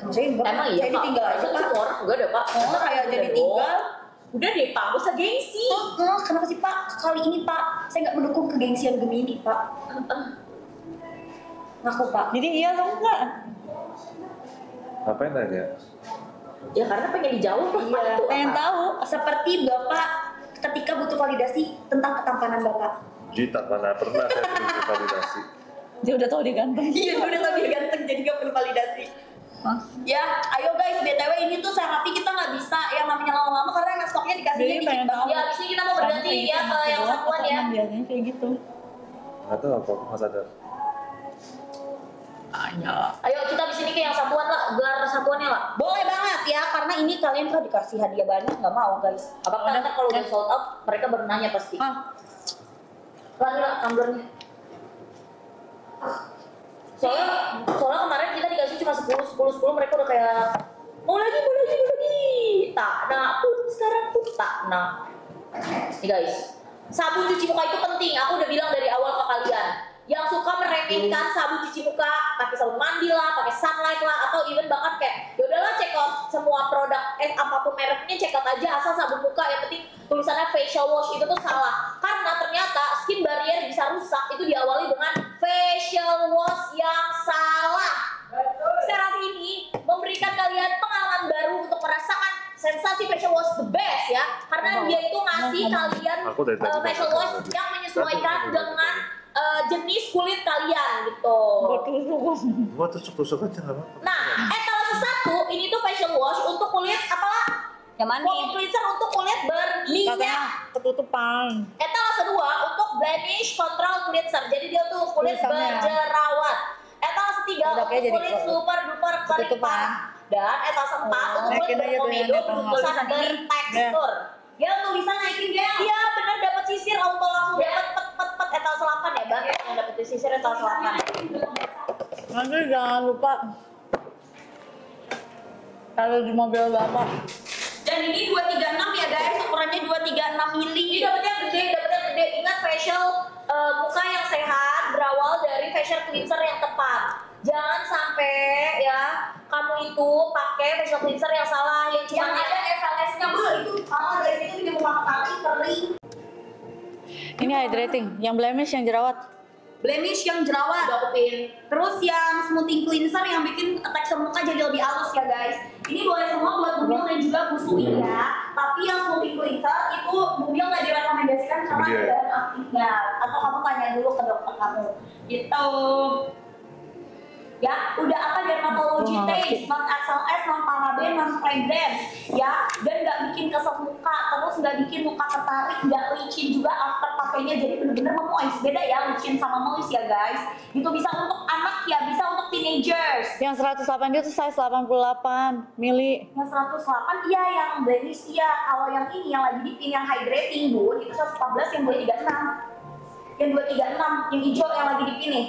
Saya enggak, Emang iya, saya ditinggal aja Pak. Semua orang enggak ada Pak. Oh, saya aja ditinggal. Udah deh Pak, gak usah gengsi. Kenapa sih Pak? Kali ini Pak, saya nggak mendukung kegengsian Gemini Pak. Ngaku Pak. Jadi iya atau enggak? Ngapain nanya? Ya karena pengen dijawab lah Pak. Iya, Itu Pengen apa? tahu. Seperti Bapak ketika butuh validasi tentang ketampanan Bapak. Jita, mana pernah saya butuh validasi. Dia udah tahu dia ganteng. Iya, udah lebih ganteng jadi nggak perlu validasi. Hah? Ya, ayo guys, BTW ini tuh saya kita nggak bisa yang namanya lama-lama karena stoknya dikasihnya Jadi dikit pengen tahu. banget. Ya abis ini kita mau berganti ya ke yang satuan ya. Biasanya kayak gitu. Nggak tahu apa, aku nggak sadar. Ayo. Ayo kita abis ini ke yang satuan lah, gelar satuannya lah. Boleh banget ya, karena ini kalian kan dikasih hadiah banyak nggak mau guys. Apakah nanti kalau udah sold out, mereka baru nanya pasti. Ah, Lagi lah tumblernya. Soalnya kemarin kita dikasih cuma 10, mereka udah kayak mau lagi. Tak nah pun sekarang pun tak nah. Nih guys, sabun cuci muka itu penting. Aku udah bilang dari awal ke kalian. Yang suka meremehkan sabun cuci muka, pakai sabun mandi lah, pakai sunlight lah, atau even bahkan kayak yaudahlah check out semua produk apapun mereknya check out aja asal sabun muka, yang penting tulisannya facial wash, itu tuh salah. Karena ternyata skin barrier bisa rusak itu diawali dengan facial wash yang salah. Serum ini memberikan kalian pengalaman baru untuk merasakan sensasi facial wash the best ya, karena dia itu ngasih kalian Aku dari tadi facial makan wash tadi. yang menyesuaikan dengan jenis kulit kalian gitu. Gua tusuk-tusuk aja nggak apa-apa. Nah, etalase satu ini tuh facial wash untuk kulit apalah? Yang mana Foam nih? cleanser untuk kulit berminyak. katanya ketutupan. Etalase dua untuk blemish control cleanser. Jadi dia tuh kulit Tulisannya. berjerawat. Etalase tiga Produknya untuk jadi kulit super duper kering ketutupan. parah. Dan etalase empat untuk kulit Naikin aja tuh berkomedo yang bertulisan tulisan ini. bertekstur. Ya tulisan naikin dia. Iya bener dapat sisir auto langsung dapat pet etalase 8 ya bang. Yang dapat sisir etalase 8. Nanti jangan lupa kalau di mobil bapak. Dan ini 236 ya guys, ukurannya 236 mili. Ini dapetnya gede. Ingat facial muka yang sehat berawal dari facial cleanser yang tepat. Jangan sampai ya kamu itu pakai facial cleanser yang salah, yang cuma Yang ada SLS-nya itu guys, itu di muka kali kering. Ini hydrating, yang blemish, yang jerawat. Blemish yang jerawat. udah kupin. Terus yang smoothing cleanser yang bikin tekstur muka jadi lebih halus ya guys. Ini boleh semua buat Bumil dan juga Busui ya. Tapi yang smoothing cleanser itu Bumil nggak direkomendasikan karena ada bahan aktifnya. Atau kamu tanya dulu ke dokter kamu. Gitu. Ya, udah apa dermatology taste, non XLS, non paraben, non fragrance, ya, dan nggak bikin kesel muka, terus nggak bikin muka tertarik, nggak licin juga after pakainya, jadi bener-bener memoist. Beda ya licin sama moist ya guys. Itu bisa untuk anak ya, bisa untuk teenagers. Yang 108 itu size 88 mili. Yang 108 iya, yang blemish iya. Kalau yang ini yang lagi dipin yang hydrating bun itu 114, yang 236. Yang 236, yang hijau yang lagi dipin nih.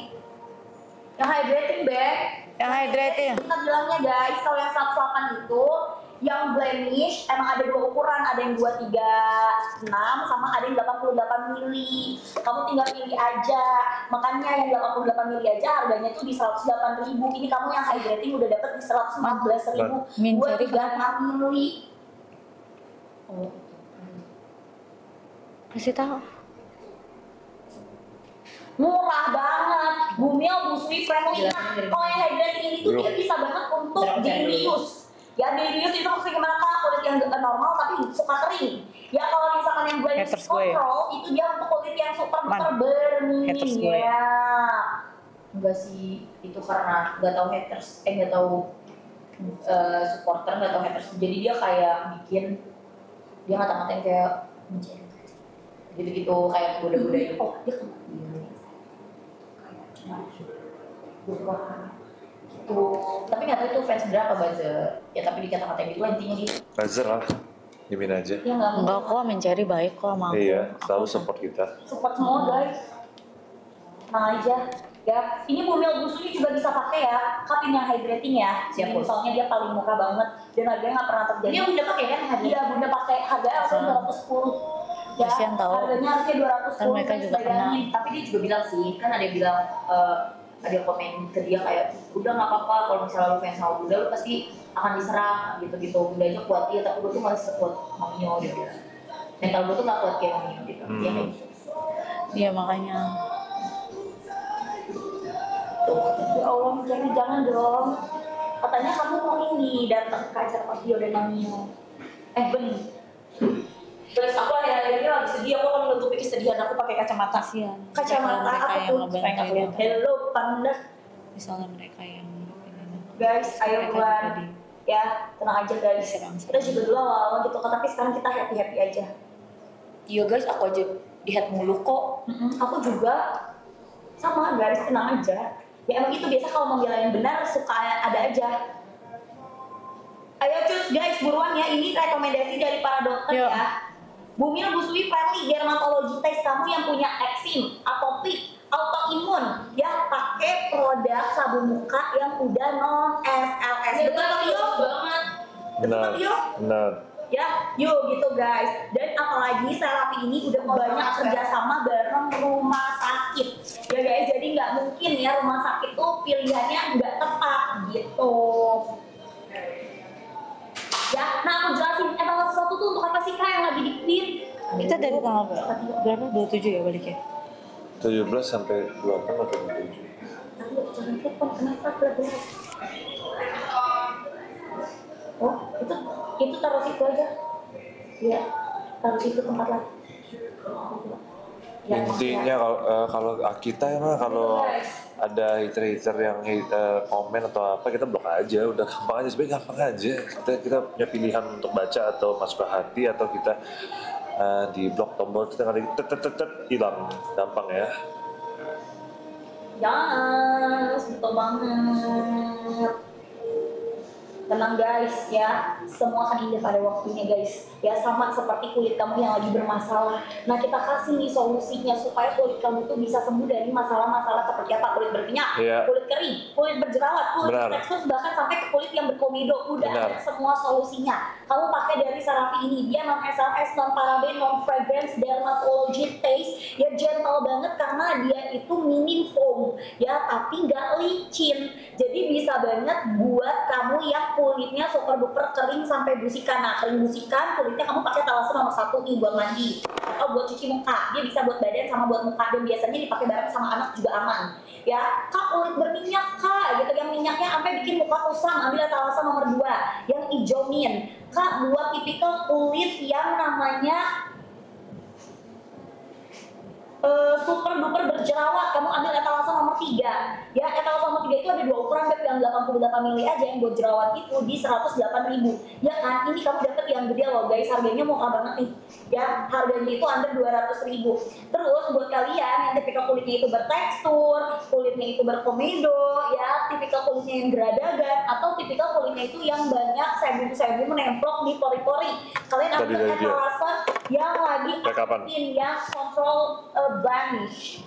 Yang hydrating bag. Yang hydrating. Kita bilangnya guys, kalau yang 108 itu yang blemish emang ada dua ukuran, ada yang 236 sama ada yang 88 mili. Kamu tinggal pilih aja. Makanya yang 88 mili aja harganya tuh di 108.000. Ini kamu yang hydrating udah dapet di 114.000 buat 36 mili. Kasih tahu. Murah banget, Bumil, Busui, friendly. Nah, kalau yang hydrating ini tuh dia bisa banget untuk daily use. Ya daily use itu maksudnya gimana kak? Kulit yang normal tapi suka kering. Ya kalau misalkan yang blemish Haters gue. control itu dia untuk kulit yang super duper Haters gue. berminyak. Enggak sih, itu karena nggak tahu haters, nggak tahu supporter, nggak tahu haters. Jadi dia kayak bikin dia ngata-ngatain kayak gitu-gitu kayak goda-godain. Oh dia kemana? Gitu. Tapi nggak tahu itu fans berapa buzzer. Ya tapi dikata-katain gitu lah intinya gitu. Buzzer lah, dimin aja. Ya nggak Enggak kok, mencari baik kok sama aku. Iya, selalu support kita. Support semua guys. Tenang aja. Ya, ini Bumil Busui juga bisa pakai ya, kapin yang hydrating ya. Siap, Ini Bos. soalnya dia paling murah banget dan harganya nggak pernah terjadi. Ini yang bunda pakai kan harga? Iya, bunda pakai harganya harusnya 210. Ya, Kasian tahu. harganya harusnya 210. Kan mereka juga bayangin. Tapi dia juga bilang sih, kan ada yang bilang ada yang komen ke dia kayak udah nggak apa-apa kalau misalnya lu fans sama Bunda lu pasti akan diserang gitu-gitu. Bundanya kuat dia tapi gue tuh masih sekuat Maminho dia bilang. Mental gue tuh nggak kuat kayak Maminho gitu. Dia kayak gitu. Iya makanya. Tuh, ya Allah, jangan dong. Katanya kamu mau ini datang ke acara Fabio dan Maminho. Bener. Terus aku akhir-akhir ini lagi sedih, aku akan menutupi kesedihan aku pakai kacamata. Kasihan. Kacamata mereka apa yang tuh? ngebantu Supaya nggak itu. kelihatan. Hello, panda. Misalnya mereka yang Guys, ayo mereka buruan. juga di- Ya, tenang aja guys. Diserang. Kita juga dulu awal-awal gitu kan, tapi sekarang kita happy-happy aja. Iya guys, aku aja di head mulu kok. Aku juga sama guys, tenang aja. Ya emang itu biasa kalau membela yang benar suka ada aja. Ayo cus guys, buruan ya. Ini rekomendasi dari para dokter Yuk. ya. Bumil Busui Friendly Dermatology Test, kamu yang punya eksim, atopik, autoimun, ya pakai produk sabun muka yang udah non SLS. Betul Pak Tio? banget. Benar, Tio? benar. Ya, yuk gitu guys. Dan apalagi Serapi ini udah banyak kerjasama bareng rumah sakit. Ya guys, jadi nggak mungkin ya rumah sakit tuh pilihannya nggak tepat gitu. Ya, nah aku jelasin tanggal sesuatu tuh untuk apa sih Kak yang lagi di-pin? Kita dari tanggal berapa? 27 ya baliknya? 17 sampai 28 atau 27. Tapi jangan telepon, kenapa gelap-gelap? Oh, itu taruh situ aja. Iya, taruh situ tempat lain. Ya, Intinya kalau kita emang kalau ada hater-hater yang komen atau apa kita blok aja, udah gampang aja, sebenarnya gampang aja. Kita punya pilihan untuk baca atau masuk ke hati atau kita di blok tombol kita kali hilang, gampang ya. Yes, betul banget. Tenang guys ya, semua akan indah pada waktunya guys. Ya sama seperti kulit kamu yang lagi bermasalah. Nah kita kasih nih solusinya supaya kulit kamu tuh bisa sembuh dari masalah-masalah seperti apa, kulit berminyak, Iya. kulit kering, kulit berjerawat, kulit Benar. tekstur, bahkan sampai ke kulit yang berkomedo. Udah Benar. ada semua solusinya. Kamu pakai dari Serapi ini, dia non SLS, non paraben, non fragrance, dermatology taste, ya gentle banget karena dia itu minim foam, ya tapi nggak licin. Jadi bisa banget buat kamu yang kulitnya super duper kering sampai busikan. Nah kering busikan, kulitnya kamu pakai Talasa nomor 1 nih buat mandi atau buat cuci muka. Dia bisa buat badan sama buat muka, dan biasanya dipakai bareng sama anak juga aman. Ya, Kak kulit berminyak Kak, gitu yang minyaknya sampai bikin muka kusam, ambil Talasa nomor 2 yang hijau mint. Kak buat tipikal kulit yang namanya super duper berjerawat, kamu ambil etalase nomor 3 ya. Etalase nomor 3 itu ada 2 ukuran Beb, yang 88 mili aja yang buat jerawat itu di 108.000 ya kan. Ini kamu dapet yang gede loh guys, harganya murah banget nih ya, harganya itu under 200.000. Terus buat kalian yang tipikal kulitnya itu bertekstur, kulitnya itu berkomedo ya, tipikal kulitnya yang geradagan, atau tipikal kulitnya itu yang banyak sebum-sebum menempel di pori-pori, kalian Tadi ambil dari dia. etalase yang lagi Kayak kapan? aktif, yang kontrol blemish.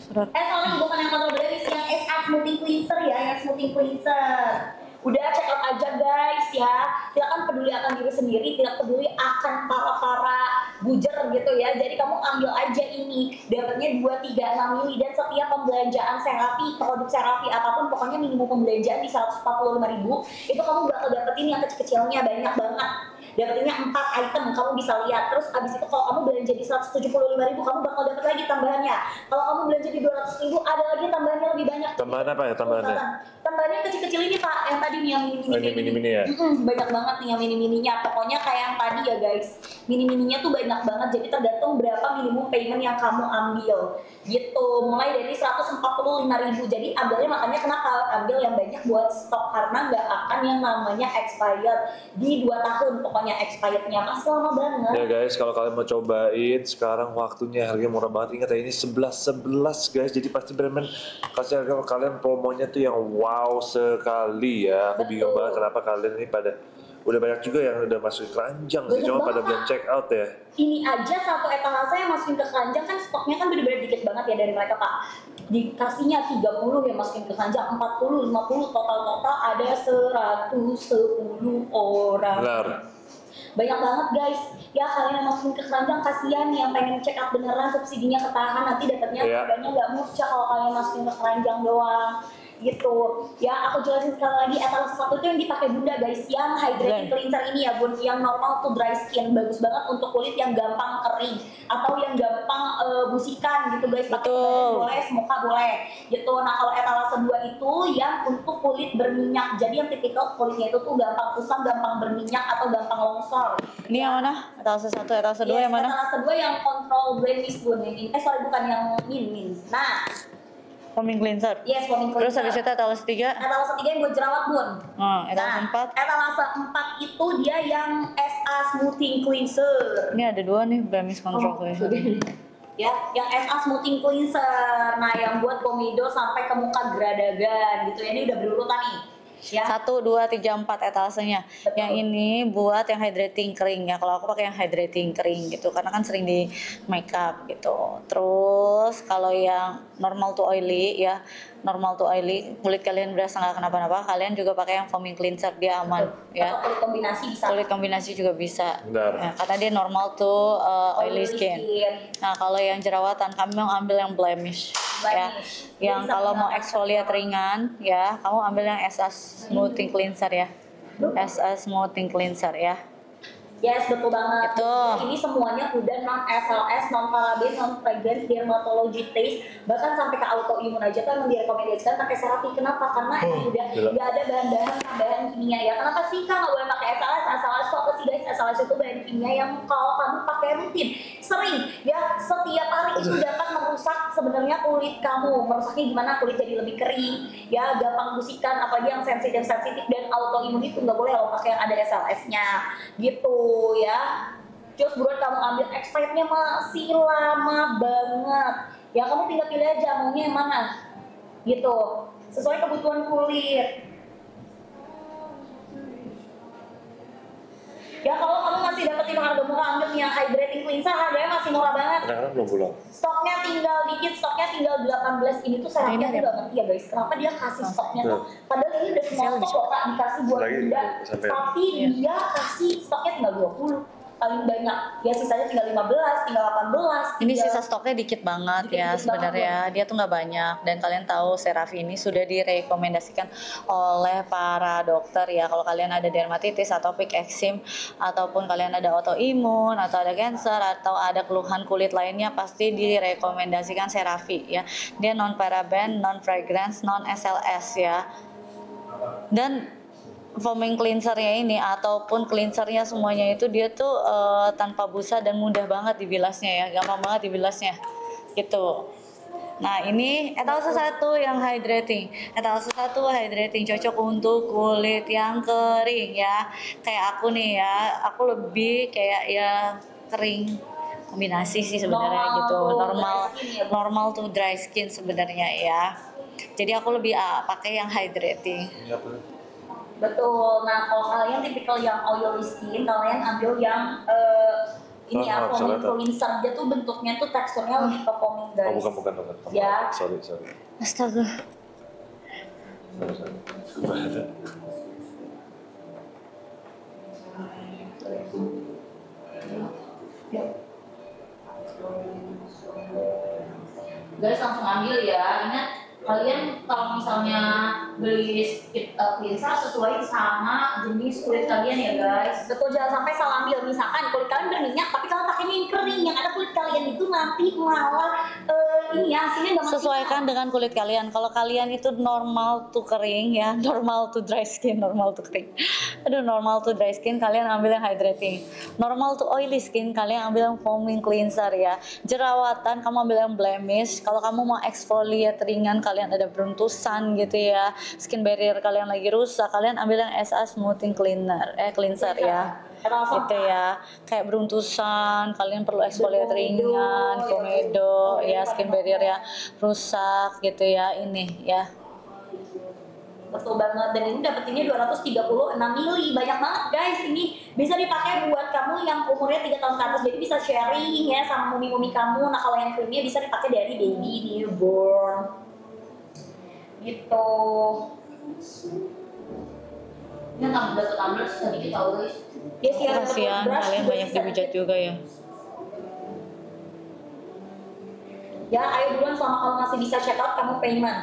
Surat. Sorry, bukan yang kontrol blemish, yang SA smoothing cleanser ya, yang smoothing cleanser. Udah check out aja guys ya. Tidak kan peduli akan diri sendiri, tidak peduli akan para bujer gitu ya. Jadi kamu ambil aja ini, dapatnya 236 mili, dan setiap pembelanjaan Serapi, produk Serapi apapun, pokoknya minimum pembelanjaan di 145.000, itu kamu bakal dapetin yang kecil-kecilnya banyak banget. Dapetinnya 4 item, kamu bisa lihat. Terus abis itu kalau kamu belanja di 175.000, kamu bakal dapet lagi tambahannya. Kalau kamu belanja di 200.000, ada lagi tambahannya lebih banyak. Tambahan apa ya tambahannya? Tambahannya kecil-kecil ini Pak, yang tadi nih yang mini-mini. Oh, ini mini-mini ya? Banyak banget nih yang mini-mininya. Pokoknya kayak yang tadi ya guys, mini-mininya tuh banyak banget. Jadi tergantung berapa minimum payment yang kamu ambil. Gitu, mulai dari 145.000. Jadi ambilnya, makanya kenapa ambil yang banyak buat stok, karena nggak akan yang namanya expired di 2 tahun. Pokoknya expirednya masih lama banget. Ya guys, kalau kalian mau cobain sekarang waktunya, harganya murah banget. Ingat ya, ini 11 guys. Jadi pasti bener-bener kasih harga kalian promonya tuh yang wow sekali ya. Aku bingung Betul. banget kenapa kalian ini pada udah banyak juga yang udah masuk ke keranjang sih, Banyak cuma pada banget. belum check out ya. Ini aja satu etalase yang masukin ke keranjang kan stoknya kan bener-bener dikit banget ya dari mereka Pak. Dikasihnya 30 yang masukin ke keranjang, 40, 50, total ada 110 orang. Benar. banyak banget guys. Ya kalian yang masukin ke keranjang kasihan yang pengen check up beneran subsidinya ketahan, nanti dapatnya Iya. harganya nggak murah kalau kalian masukin ke keranjang doang gitu. Ya aku jelasin sekali lagi, etalase satu itu yang dipakai bunda guys, yang hydrating cleanser ini ya bun, yang normal tuh dry skin, bagus banget untuk kulit yang gampang kering atau yang gampang busikan gitu guys, pakai Betul. boleh, semuka boleh gitu. Nah kalau etalase 2 itu yang untuk kulit berminyak, jadi yang tipikal kulitnya itu tuh gampang kusam, gampang berminyak atau gampang longsor. Ini yang mana? Etalase 1, etalase 2 yang mana? Etalase 2 yang control blemish bun, yang ini. Sorry bukan yang min. Nah, Foaming cleanser. yes, foaming Terus cleanser. habis itu etalase 3. Etalase 3 yang buat jerawat bun. Etalase 4. Etalase 4 itu dia yang SA Smoothing Cleanser. Ini ada 2 nih, blemish control cleanser. Ya, yang SA Smoothing Cleanser. Nah, yang buat komedo sampai ke muka geradagan gitu ya. Ini udah berurutan nih. Ya. 1, 2, 3, 4 etasenya. Betul. Yang ini buat yang hydrating kering ya. Kalau aku pakai yang hydrating kering gitu, karena kan sering di makeup gitu. Terus kalau yang normal to oily ya, normal to oily, kulit kalian berasa nggak kenapa-napa, kalian juga pakai yang foaming cleanser, dia aman ya. Atau kulit kombinasi bisa. Kulit kombinasi juga bisa. Benar. Ya, karena dia normal to oily skin. Nah kalau yang jerawatan, kami mau ambil yang blemish. Ya, Blemish. yang Bisa kalau mau menggunakan exfoliate ringan ya, kamu ambil yang SA Smoothing Cleanser ya. SA Smoothing Cleanser ya. Yes, betul banget. Itu. Ini semuanya udah non SLS, non paraben, non fragrance, dermatology taste, bahkan sampai ke autoimun aja tuh emang direkomendasikan pakai CeraVe. Kenapa? Karena emang udah gila. nggak ada bahan-bahan tambahan kimia ya. Kenapa sih kak nggak boleh pakai SLS? SLS tuh apa sih guys? SLS itu bahan kimia yang kalau kamu pakai rutin, sering ya, setiap hari itu dapat merusak sebenarnya kulit kamu. Merusaknya gimana? Kulit jadi lebih kering, ya gampang busikan, apalagi yang sensitif dan autoimun itu nggak boleh kalau pakai yang ada SLS-nya gitu ya. Terus buruan kamu ambil expirednya masih lama banget ya, kamu tinggal pilih aja maunya yang mana gitu sesuai kebutuhan kulit ya. Kalau kamu masih dapetin harga murah, ambil yang hydrating cleanser, harganya masih murah banget. Kadang-kadang belum pulang. Stoknya tinggal dikit, stoknya tinggal 18. Ini tuh saya aku gak ngerti ya guys, kenapa dia kasih stoknya tuh, padahal ini udah semua stok loh kak, dikasih buat Lagi bunda, sampai- tapi dia kasih stoknya tinggal 20 paling banyak ya, sisanya tinggal 15, tinggal 18. Ini tinggal- sisa stoknya dikit banget ya Dikit sebenarnya. Dia tuh nggak banyak, dan kalian tahu CeraVe ini sudah direkomendasikan oleh para dokter ya. Kalau kalian ada dermatitis, atopic eczema, ataupun kalian ada autoimun atau ada cancer atau ada keluhan kulit lainnya, pasti direkomendasikan CeraVe ya. Dia non paraben, non fragrance, non SLS ya. Dan foaming cleansernya ini ataupun cleansernya semuanya itu dia tuh tanpa busa dan mudah banget dibilasnya ya, gampang banget dibilasnya gitu. Nah ini etalase 1 yang hydrating, etalase 1 hydrating cocok untuk kulit yang kering ya, kayak aku nih ya, aku lebih kayak ya kering kombinasi sih sebenarnya gitu, normal to dry skin sebenarnya ya. Jadi aku lebih pakai yang hydrating. Ini apa nih? Betul. Nah kalau kalian tipikal yang oily skin, kalian ambil yang ini ya, foaming cleanser. Dia tuh bentuknya tuh teksturnya lebih ke foaming guys. Oh bukan. Ya. Sorry. Astaga. Bahaya. Guys langsung ambil ya. Ingat kalian kalau misalnya beli cleanser sesuai sama jenis kulit kalian ya guys. Betul, jangan sampai salah ambil. Misalkan kulit kalian berminyak, tapi kalian pakainya yang kering, yang ada kulit kalian itu nanti malah ini ya hasilnya nggak maksimal. Sesuaikan dengan kulit kalian. Kalau kalian itu normal to kering ya, normal to dry skin, normal to kering. Aduh, normal to dry skin kalian ambil yang hydrating. Normal to oily skin kalian ambil yang foaming cleanser ya. Jerawatan kamu ambil yang blemish. Kalau kamu mau exfoliate ringan, kalian ada beruntusan gitu ya, skin barrier kalian lagi rusak, kalian ambil yang SA Smoothing Cleanser ya. Gitu ya, kayak beruntusan, kalian perlu exfoliate ringan, komedo ya, skin barrier ya rusak gitu ya, ini ya. Betul banget, dan ini dapetinnya 236 mili, banyak banget guys. Ini bisa dipakai buat kamu yang umurnya 3 tahun ke atas, jadi bisa sharing ya sama mumi-mumi kamu. Nah kalau yang creamnya bisa dipakai dari baby newborn gitu. Ini tambah tumbler sedikit tau guys. Yes, ya, Kasihan brush kalian juga banyak bisa dihujat juga ya. Ya, ayo duluan selama kamu masih bisa check out, kamu payment.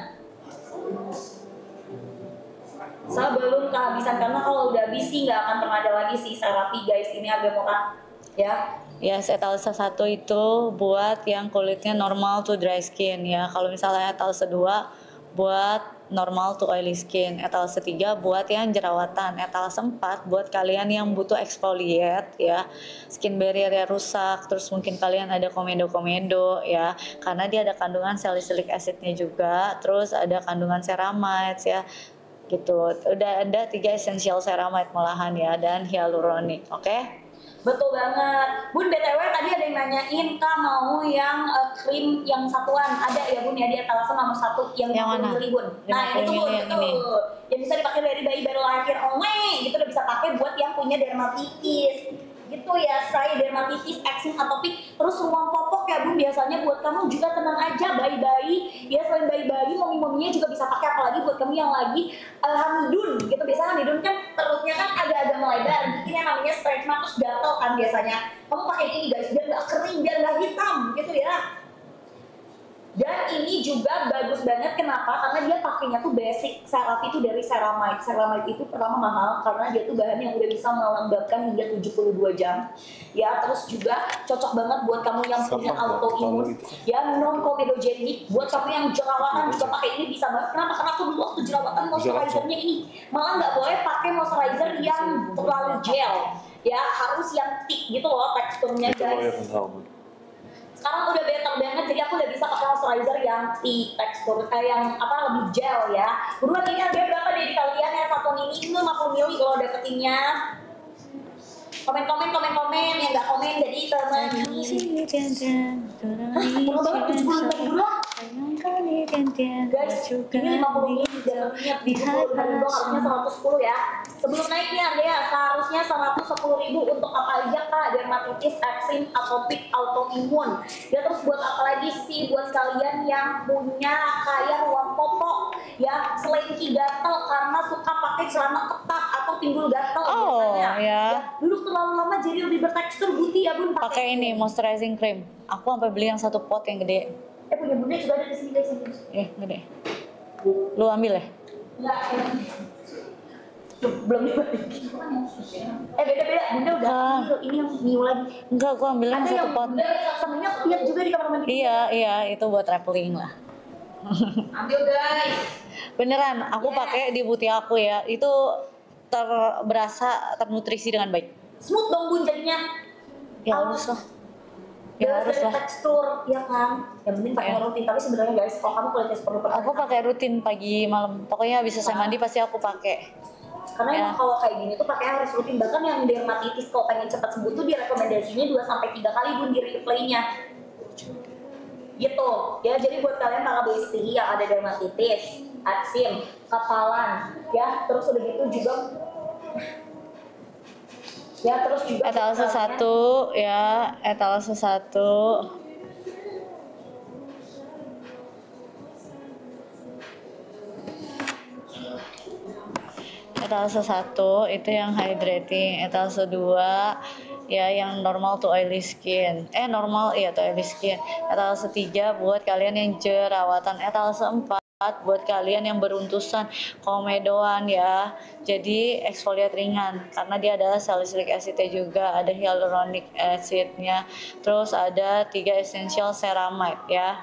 Sebelum kehabisan, karena kalau udah habis sih nggak akan pernah ada lagi sih terapi guys, ini agak murah ya. Yes, etalase 1 itu buat yang kulitnya normal to dry skin ya. Kalau misalnya etalase 2 buat normal to oily skin, etalase 3 buat yang jerawatan, etalase 4 buat kalian yang butuh exfoliate ya, skin barrier rusak, terus mungkin kalian ada komedo-komedo ya, karena dia ada kandungan salicylic acidnya juga, terus ada kandungan ceramides ya gitu. Udah ada 3 essential ceramide malahan ya, dan hyaluronic, oke? Betul banget. Bun, BTW tadi ada yang nanyain, Kak mau yang krim yang satuan. Ada ya Bun ya, di etalase nomor 1 yang Yang 50 mana? mili Bun. Nah ini 50 tuh Bun, mili yang tuh. ini. Yang bisa dipakai dari bayi baru lahir, gitu udah bisa pakai buat yang punya dermatitis. Gitu ya, saya dermatitis, eksim, atopik, terus ruang popok ya Bun, biasanya buat kamu juga tenang aja, bayi-bayi ya, selain bayi-bayi, momi-mominya juga bisa pakai, apalagi buat kamu yang lagi hamidun gitu. Biasanya hamidun kan perutnya kan agak-agak melebar, bikin yang namanya stretch mark, terus gatel kan biasanya. Kamu pakai ini guys, biar nggak kering, biar nggak hitam gitu ya. Dan ini juga bagus banget, kenapa? Karena dia pakainya tuh basic, CeraVe itu dari ceramide. Ceramide itu pertama mahal karena dia tuh bahan yang udah bisa melembabkan hingga 72 jam. Ya, terus juga cocok banget buat kamu yang punya autoimun, ya non comedogenic. Buat kamu yang jerawatan juga pakai ini bisa banget. Kenapa? Karena aku dulu waktu jerawatan moisturizernya ini malah nggak boleh pakai moisturizer yang terlalu gel. Ya, harus yang thick gitu loh teksturnya guys. Sekarang udah better banget, jadi aku udah bisa pakai moisturizer yang thick tekstur, kayak yang apa, lebih gel ya. Buruan ini harganya berapa deh di kalian yang 1 mili ini 50 mili kalau dapetinnya. Komen yang nggak komen jadi temenin. Murah banget, 75.000 doang. Guys, ini 50 mili dan ingat 75.000 harusnya 110 ya. Sebelum naik nih Andrea, seharusnya 110.000 untuk apa aja Kak? Dermatitis, eksim, atopik, autoimun. Ya terus buat apa lagi sih buat kalian yang punya kayak ruang popok ya, selenki gatel karena suka pakai celana ketat atau pinggul gatel biasanya. Ya. Duduk terlalu lama jadi lebih bertekstur putih ya Bun. Pakai ini moisturizing cream. Aku sampai beli yang 1 pot yang gede. Punya Bunda juga ada di sini guys. Gede. Lu ambil ya? Enggak, belum dibalikin. Beda-beda. Bunda udah ini yang new lagi. Enggak, aku ambil yang 1 pot. Bunda samanya aku lihat juga di kamar mandi. Iya, itu buat traveling lah. Ambil guys. Beneran, aku pakai di buti aku ya. Itu berasa ternutrisi dengan baik. Smooth dong Bun jadinya. Ya harus lah. Ya harus lah. Tekstur, ya kan. Yang penting pakai rutin. Tapi sebenarnya guys, kalau kamu kualitas perlu aku pakai rutin pagi malam. Pokoknya habis selesai mandi pasti aku pakai. Karena emang kalau kayak gini tuh pakai harus rutin. Bahkan yang dermatitis kalau pengen cepat sembuh tuh direkomendasinya 2-3 kali Bun di replaynya. Gitu. Ya jadi buat kalian para bestie yang ada dermatitis, eksim, kapalan, ya terus udah gitu juga. Ya terus juga etalase 1 ya, etalase 1. Etalase 1 itu yang hydrating, etalase 2 ya yang normal to oily skin. Normal ya to oily skin. Etalase 3 buat kalian yang jerawatan, etalase 4 buat kalian yang beruntusan, komedoan ya. Jadi exfoliate ringan karena dia ada salicylic acidnya juga, ada hyaluronic acidnya. Terus ada 3 essential ceramide ya.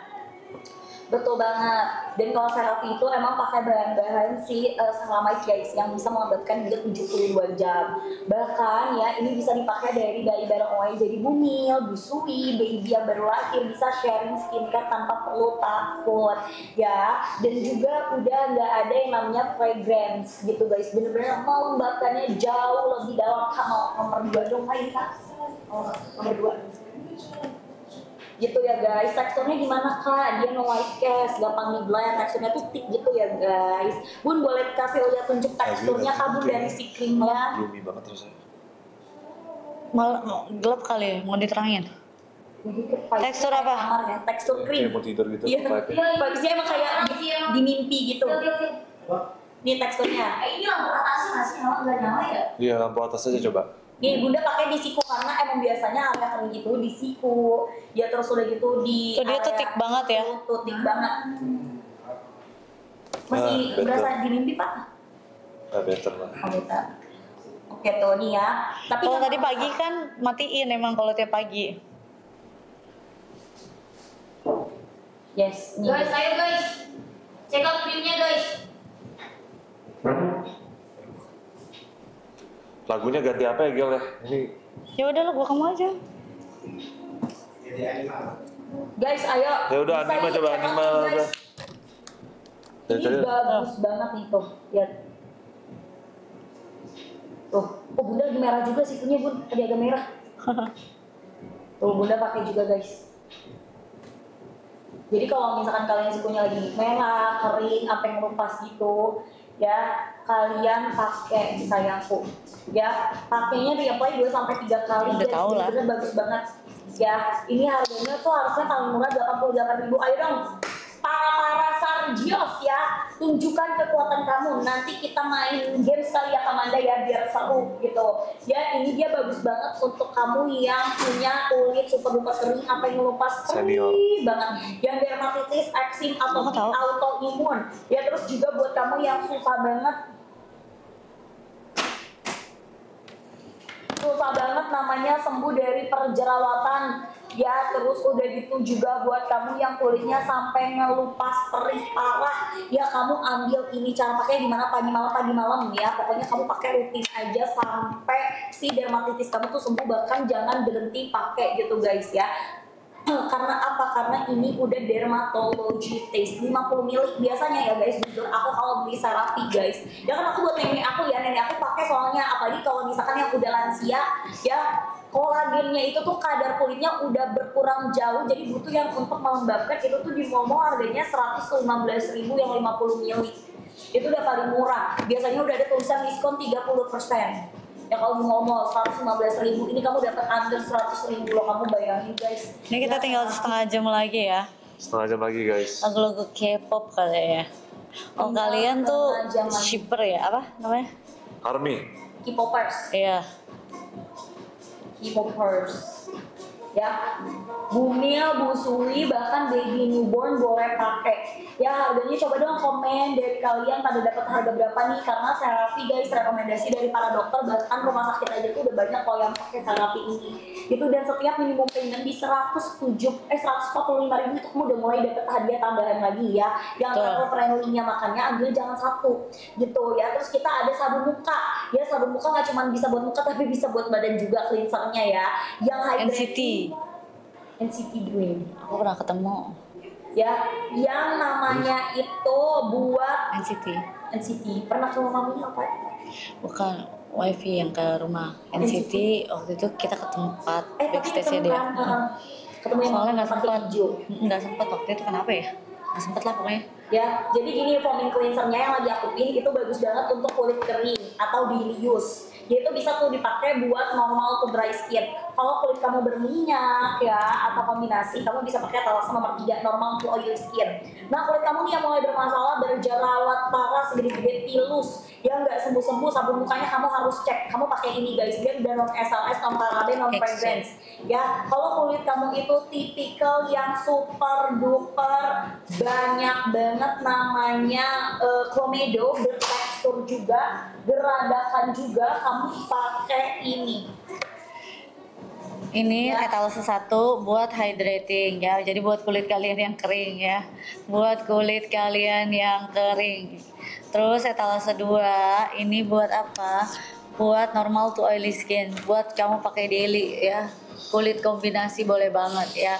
Betul banget. Dan kalau CeraVe itu emang pakai bahan-bahan si ceramide guys yang bisa melembabkan hingga 72 jam. Bahkan ya ini bisa dipakai dari bayi bareng OA, jadi bumil, busui, baby yang baru lahir bisa sharing skincare tanpa perlu takut ya. Dan juga udah nggak ada yang namanya fragrance gitu guys. Bener-bener melembabkannya jauh lebih dalam. Nomor 2 dong main Kak. Nomor 2 gitu ya guys. Teksturnya gimana Kak? Dia no white cast, gampang ngeblend, teksturnya tuh thick gitu ya guys. Bun boleh kasih lihat tunjuk teksturnya Kak Bun dari si krimnya. Gloomy banget rasanya. Malah gelap kali ya, mau diterangin. Tekstur apa? Kamar, ya. Tekstur krim. Kayak mau tidur gitu. Iya, vibe-nya. vibes-nya emang kayak di mimpi gitu. Ini teksturnya. Ini lampu atasnya nggak sih? Nggak nyala ya? Iya, lampu atas aja coba. Nih bunda pakai di siku karena emang biasanya area kering itu di siku. Ya terus udah gitu di Tuh, dia tuh thick banget ya. Tuh thick banget. Masih betul. berasa di mimpi pak? Better lah. Oh, betul. Oke tuh nih ya. Tapi Kalau nggak tadi apa-apa. pagi kan matiin emang kalau tiap pagi. Yes. Nih. Guys, ayo guys. Check out krimnya guys. Lagunya ganti apa ya Gil ya? Ini Ya udah lo, gua kamu aja. Guys, ayo. ya udah Bisa anime nih, coba check out anime nih, udah. guys. Dari Ini tadi bagus banget nih tuh. Lihat. Tuh, oh bunda lagi merah juga sikunya bun, tadi agak merah. Tuh bunda pakai juga guys. Jadi kalau misalkan kalian sikunya lagi merah, kering, apa yang ngelupas gitu, ya kalian pakai sayangku. Ya, pakainya di-apply 2 sampai 3 kali. Udah tahu lah. Bener bagus banget. Ya, ini harganya tuh harusnya paling murah 88.000. Ayo dong, para Sarjios ya, tunjukkan kekuatan kamu. Nanti kita main game sekali ya Kamanda ya, biar seru gitu. Ya, ini dia bagus banget untuk kamu yang punya kulit super duper kering, apa yang ngelupas Senior. perih banget, yang dermatitis, eksim atau Aku tahu. autoimun. Ya, terus juga buat kamu yang susah banget namanya sembuh dari perjerawatan ya, terus udah gitu juga buat kamu yang kulitnya sampai ngelupas perih parah ya, kamu ambil ini. Cara pakai gimana? Pagi malam ya, pokoknya kamu pakai rutin aja sampai si dermatitis kamu tuh sembuh, bahkan jangan berhenti pakai gitu guys ya. Karena apa? Karena ini udah dermatology taste 50 ml biasanya ya guys. Jujur aku kalau beli Serapi guys, ya kan aku buat nenek aku ya, nenek aku pakai soalnya, apalagi kalau misalkan yang udah lansia ya, kolagennya itu tuh kadar kulitnya udah berkurang jauh, jadi butuh yang untuk melembabkan. Itu tuh di mall harganya 115.000 yang 50 ml itu udah paling murah. Biasanya udah ada tulisan diskon 30%. Ya kalau di mall 115.000, ini kamu dapat under 100.000 loh. Kamu bayangin guys. Ini kita tinggal setengah jam lagi ya. setengah jam lagi guys. Lagu-lagu K-pop kali ya. Oh, Tinggal kalian tuh setengah jam lagi. shipper ya? Apa namanya? Army. K-popers, Iya. K-popers ya, Bumil, Bu Sui, bahkan baby newborn boleh pakai ya. Harganya coba dong komen dari kalian pada dapat harga berapa nih, karena Serapi guys rekomendasi dari para dokter, bahkan rumah sakit aja tuh udah banyak kok yang pakai Serapi ini itu, dan setiap minimum payment di 145.000 itu kamu udah mulai dapat hadiah tambahan lagi ya, yang Betul. travel friendly-nya. Makanya ambil jangan satu gitu ya. Terus kita ada sabun muka ya, sabun muka nggak cuma bisa buat muka tapi bisa buat badan juga, cleansernya ya, yang hydrating. NCT Dream Aku pernah ketemu ya, yang namanya itu buat NCT. Pernah ke rumah mami apa? bukan wifi yang ke rumah NCT. Waktu itu kita ke tempat Tapi backstage ketemu dia. kan? Ketemu yang Soalnya nggak pakai sempat, hijau. nggak sempat waktu itu. Kenapa ya? Nggak sempat lah pokoknya. Ya, jadi gini, foaming cleansernya yang lagi aku pilih itu bagus banget untuk kulit kering atau daily use. Dia itu bisa tuh dipakai buat normal to dry skin. Kalau kulit kamu berminyak ya atau kombinasi, kamu bisa pakai Talasa nomor 3, normal to oily skin. Nah, kulit kamu nih yang mulai bermasalah, berjerawat parah, segede-gede pilus, yang nggak sembuh-sembuh, sabun mukanya kamu harus cek. Kamu pakai ini guys, dia udah non SLS, non paraben, non fragrance. Ya, kalau kulit kamu itu tipikal yang super duper banyak banget namanya komedo, bertekstur juga, geradakan juga, kamu pakai ini. Ini Ya. etalase 1 buat hydrating ya. Jadi buat kulit kalian yang kering ya. Buat kulit kalian yang kering. Terus etalase 2 ini buat apa? Buat normal to oily skin. Buat kamu pakai daily ya. Kulit kombinasi boleh banget ya.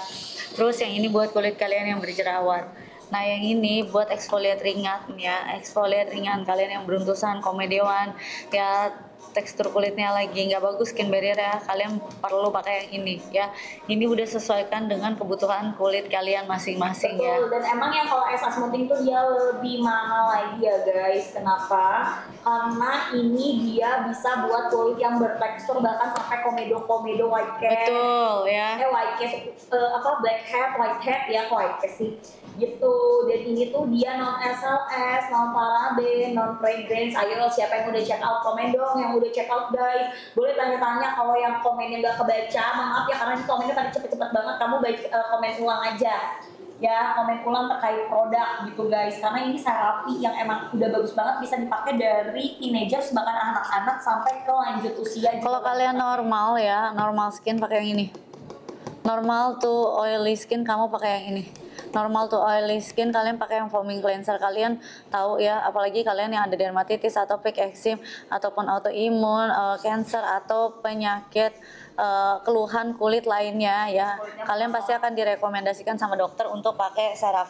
Terus yang ini buat kulit kalian yang berjerawat. Nah yang ini buat eksfoliat ringan ya. Eksfoliat ringan kalian yang beruntusan, komedewan ya, tekstur kulitnya lagi nggak bagus, skin barrier ya, kalian perlu pakai yang ini ya. Ini udah sesuaikan dengan kebutuhan kulit kalian masing-masing ya. Betul, dan emang yang kalau es asmuting tuh dia lebih mahal lagi ya guys. Kenapa? Karena ini dia bisa buat kulit yang bertekstur, bahkan sampai komedo white cast. Betul ya. White cast, black hat, white hat ya, white cast sih gitu. Dan ini tuh dia non SLS, non paraben, non fragrance. Ayo siapa yang udah check out, komen dong yang yang udah check out guys, boleh tanya-tanya. Kalau yang komennya nggak kebaca, maaf ya karena ini komennya tadi cepet-cepet banget, kamu baca, komen ulang aja ya, komen ulang terkait produk gitu guys, karena ini Seravi yang emang udah bagus banget, bisa dipakai dari teenagers bahkan anak-anak sampai ke lanjut usia. Kalau kalian normal ya, normal skin pakai yang ini. Normal to oily skin kamu pakai yang ini. Normal to oily skin kalian pakai yang foaming cleanser. Kalian tahu ya, apalagi kalian yang ada dermatitis, atopic eczema ataupun autoimun, cancer atau penyakit keluhan kulit lainnya ya, kalian pasti akan direkomendasikan sama dokter untuk pakai CeraVe.